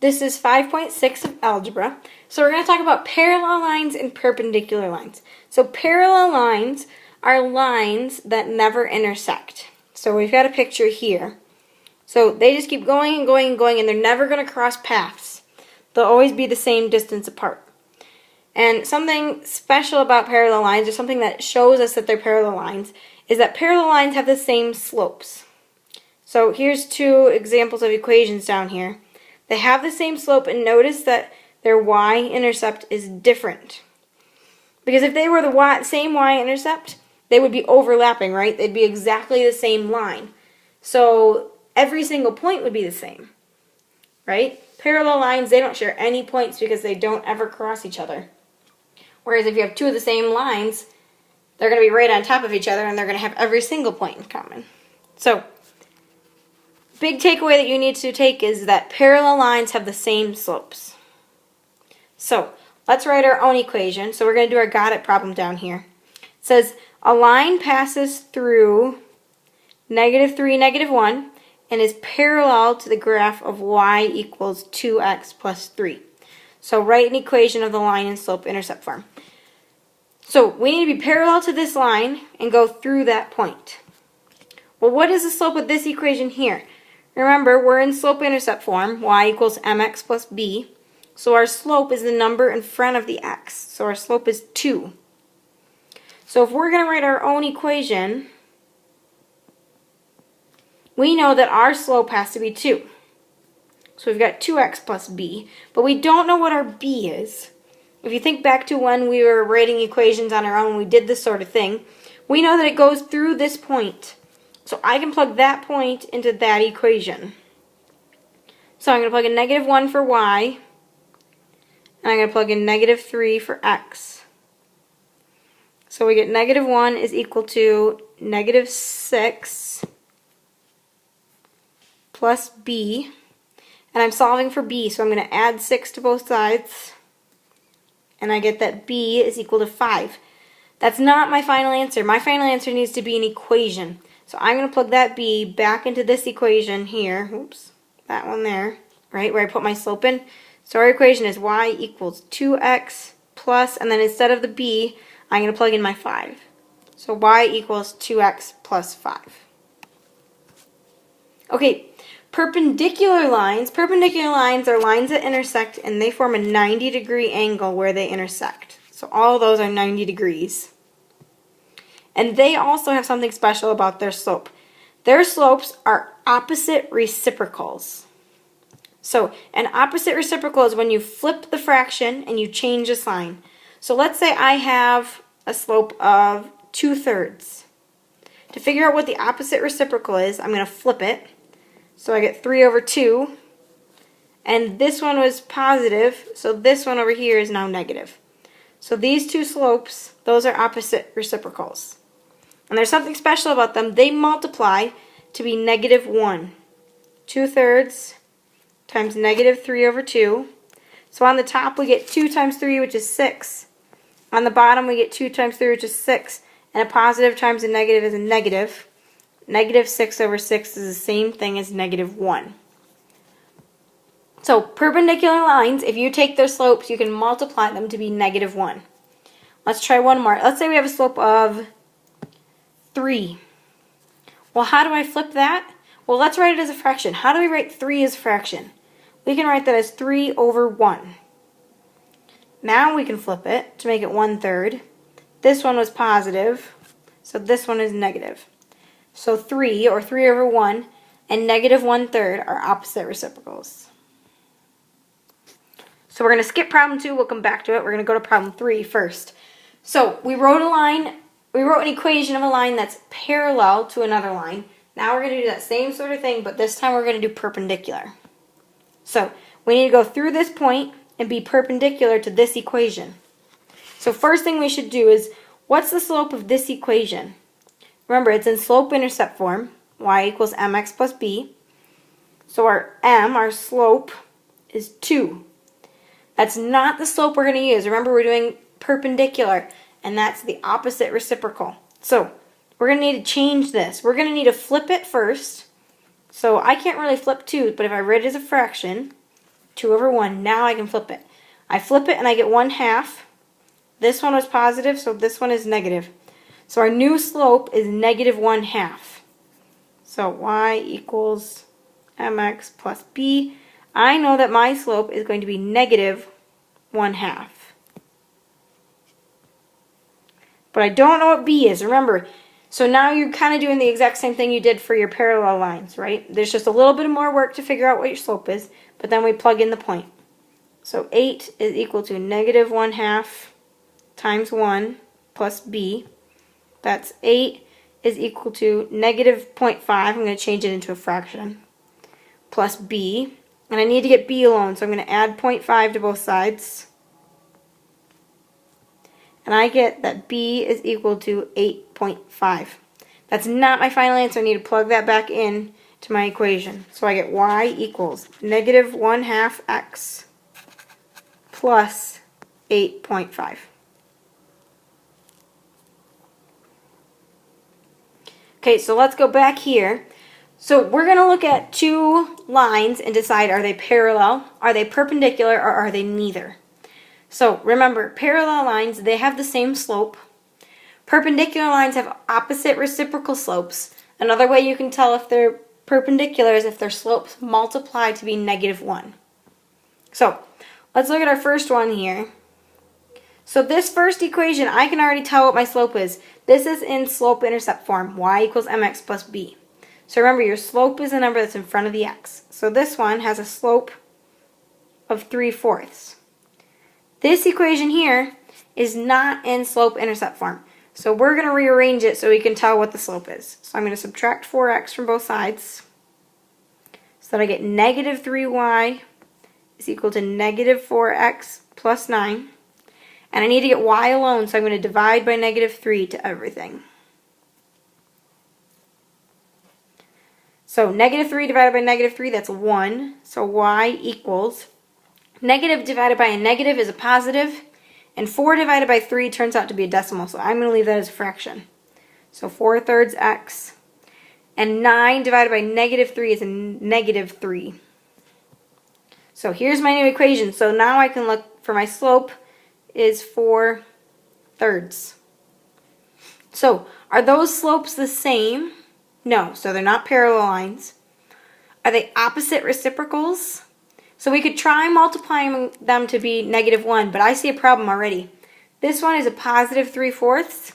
This is 5.6 of algebra. So we're going to talk about parallel lines and perpendicular lines. So parallel lines are lines that never intersect. So we've got a picture here. So they just keep going and going and going, and they're never going to cross paths. They'll always be the same distance apart. And something special about parallel lines, or something that shows us that they're parallel lines, is that parallel lines have the same slopes. So here's two examples of equations down here. They have the same slope, and notice that their y-intercept is different. Because if they were the same y-intercept, they would be overlapping, right? They'd be exactly the same line. So every single point would be the same, right? Parallel lines, they don't share any points because they don't ever cross each other. Whereas if you have two of the same lines, they're going to be right on top of each other, and they're going to have every single point in common. So big takeaway that you need to take is that parallel lines have the same slopes. So let's write our own equation. So we're going to do our got it problem down here. It says a line passes through -3, -1, and is parallel to the graph of y equals 2x plus 3. So write an equation of the line in slope intercept form. So we need to be parallel to this line and go through that point. Well, what is the slope of this equation here? Remember, we're in slope-intercept form, y equals mx plus b. So our slope is the number in front of the x. So our slope is 2. So if we're going to write our own equation, we know that our slope has to be 2. So we've got 2x plus b, but we don't know what our b is. If you think back to when we were writing equations on our own, we did this sort of thing, we know that it goes through this point. So I can plug that point into that equation. So I'm going to plug in -1 for y, and I'm going to plug in -3 for x. So we get -1 is equal to -6 plus b, and I'm solving for b, so I'm going to add 6 to both sides, and I get that b is equal to 5. That's not my final answer. My final answer needs to be an equation. So I'm going to plug that b back into this equation here. Oops, that one there, right, where I put my slope in. So our equation is y equals 2x plus, and then instead of the b, I'm going to plug in my 5. So y equals 2x plus 5. Okay, perpendicular lines. Perpendicular lines are lines that intersect, and they form a 90-degree angle where they intersect. So all those are 90 degrees. And they also have something special about their slope. Their slopes are opposite reciprocals. So an opposite reciprocal is when you flip the fraction and you change the sign. So let's say I have a slope of 2/3. To figure out what the opposite reciprocal is, I'm going to flip it. So I get 3/2. And this one was positive, so this one over here is now negative. So these two slopes, those are opposite reciprocals. And there's something special about them. They multiply to be -1. 2/3 times -3/2. So on the top we get 2 times 3, which is 6. On the bottom we get 2 times 3, which is 6. And a positive times a negative is a negative. -6/6 is the same thing as -1. So perpendicular lines, if you take their slopes, you can multiply them to be -1. Let's try one more. Let's say we have a slope of 3. Well, how do I flip that? Well, let's write it as a fraction. How do we write 3 as a fraction? We can write that as 3/1. Now we can flip it to make it 1/3. This one was positive, so this one is negative. So 3, or 3/1, and -1/3 are opposite reciprocals. So we're going to skip problem 2. We'll come back to it. We're going to go to problem 3 first. So we wrote an equation of a line that's parallel to another line. Now we're going to do that same sort of thing, but this time we're going to do perpendicular. So we need to go through this point and be perpendicular to this equation. So first thing we should do is, what's the slope of this equation? Remember, it's in slope-intercept form, y equals mx plus b. So our slope, is 2. That's not the slope we're going to use. Remember, we're doing perpendicular, and that's the opposite reciprocal. So we're going to need to change this. We're going to need to flip it first. So I can't really flip 2, but if I write it as a fraction, 2 over 1. Now I can flip it. I flip it and I get 1/2. This one was positive, so this one is negative. So our new slope is negative 1/2. So y equals mx plus b. I know that my slope is going to be negative 1/2. But I don't know what b is. Remember, so now you're kind of doing the exact same thing you did for your parallel lines, right? There's just a little bit more work to figure out what your slope is, but then we plug in the point. So 8 is equal to negative 1/2 times 1 plus b. That's 8 is equal to negative 0.5. I'm going to change it into a fraction. Plus b. And I need to get b alone, so I'm going to add 0.5 to both sides. And I get that b is equal to 8.5. That's not my final answer. I need to plug that back in to my equation. So I get y equals negative 1/2 x plus 8.5. Okay, so let's go back here. So we're going to look at two lines and decide, are they parallel, are they perpendicular, or are they neither? So remember, parallel lines, they have the same slope. Perpendicular lines have opposite reciprocal slopes. Another way you can tell if they're perpendicular is if their slopes multiply to be negative 1. So let's look at our first one here. So this first equation, I can already tell what my slope is. This is in slope-intercept form, y equals mx plus b. So remember, your slope is the number that's in front of the x. So this one has a slope of 3/4. This equation here is not in slope-intercept form. So we're going to rearrange it so we can tell what the slope is. So I'm going to subtract 4x from both sides so that I get negative 3y is equal to negative 4x plus 9. And I need to get y alone, so I'm going to divide by negative 3 to everything. So negative 3 divided by negative 3, that's 1. So y equals, negative divided by a negative is a positive, and 4 divided by 3 turns out to be a decimal, so I'm going to leave that as a fraction. So 4/3 x, and 9 divided by negative 3 is a negative 3. So here's my new equation. So now I can look for my slope is 4/3. So are those slopes the same? No, so they're not parallel lines. Are they opposite reciprocals? So we could try multiplying them to be negative 1, but I see a problem already. This one is a positive 3/4.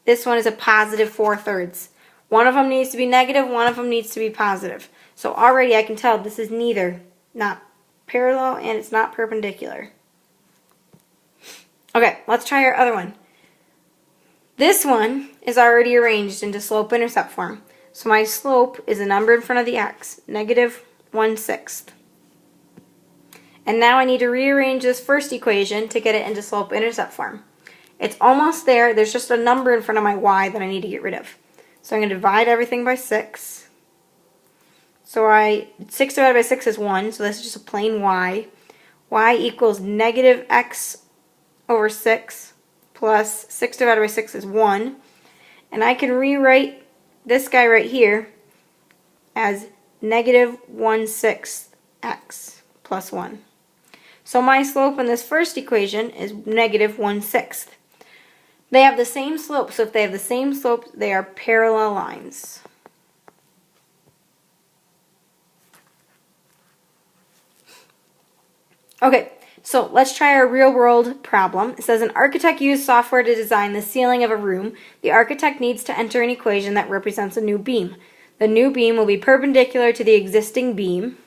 This one is a positive 4/3. One of them needs to be negative, one of them needs to be positive. So already I can tell this is neither, not parallel and it's not perpendicular. Okay, let's try our other one. This one is already arranged into slope-intercept form. So my slope is a number in front of the x, negative 1/6. And now I need to rearrange this first equation to get it into slope-intercept form. It's almost there. There's just a number in front of my y that I need to get rid of. So I'm going to divide everything by 6. So 6 divided by 6 is 1, so this is just a plain y. Y equals negative x over 6 plus 6 divided by 6 is 1. And I can rewrite this guy right here as negative 1/6 x plus 1. So my slope in this first equation is negative 1/6. They have the same slope, so if they have the same slope, they are parallel lines. Okay. So let's try our real-world problem. It says an architect used software to design the ceiling of a room. The architect needs to enter an equation that represents a new beam. The new beam will be perpendicular to the existing beam,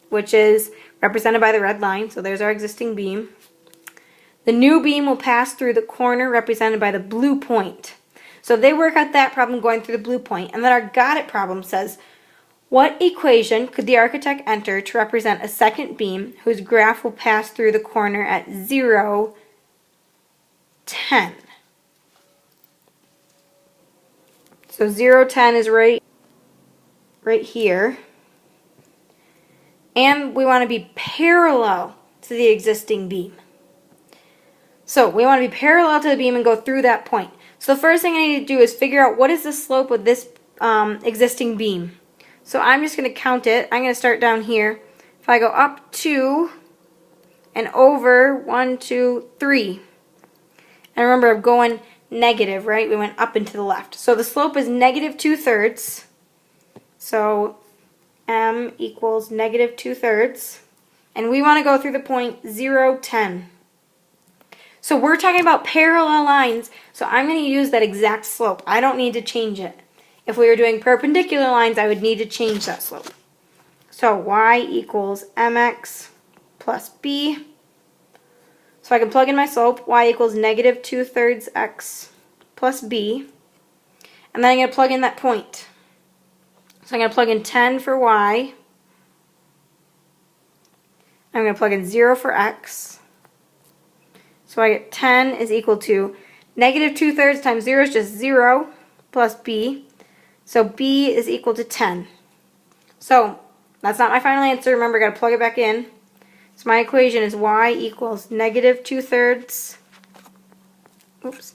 which is represented by the red line. So there's our existing beam. The new beam will pass through the corner represented by the blue point. So they work out that problem going through the blue point. And then our got it problem says, what equation could the architect enter to represent a second beam whose graph will pass through the corner at 0, 10? So 0, 10 is right here. And we want to be parallel to the existing beam. So we want to be parallel to the beam and go through that point. So the first thing I need to do is figure out what is the slope of this existing beam. So I'm just going to count it. I'm going to start down here If I go up 2 and over 1, 2, 3. And remember, I'm going negative, right? We went up and to the left. So the slope is negative 2/3. So m equals negative 2/3. And we want to go through the point 0, 10. So we're talking about parallel lines, so I'm going to use that exact slope. I don't need to change it. If we were doing perpendicular lines, I would need to change that slope. So y equals mx plus b. So I can plug in my slope. Y equals negative 2/3 x plus b. And then I'm going to plug in that point. So I'm going to plug in 10 for y. I'm going to plug in 0 for x. So I get 10 is equal to negative 2/3 times 0 is just 0 plus b. So b is equal to 10. So that's not my final answer. Remember, I got to plug it back in. So my equation is y equals negative 2/3,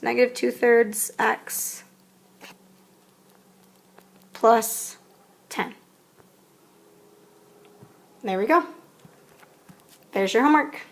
negative 2/3 x plus 10. There we go. There's your homework.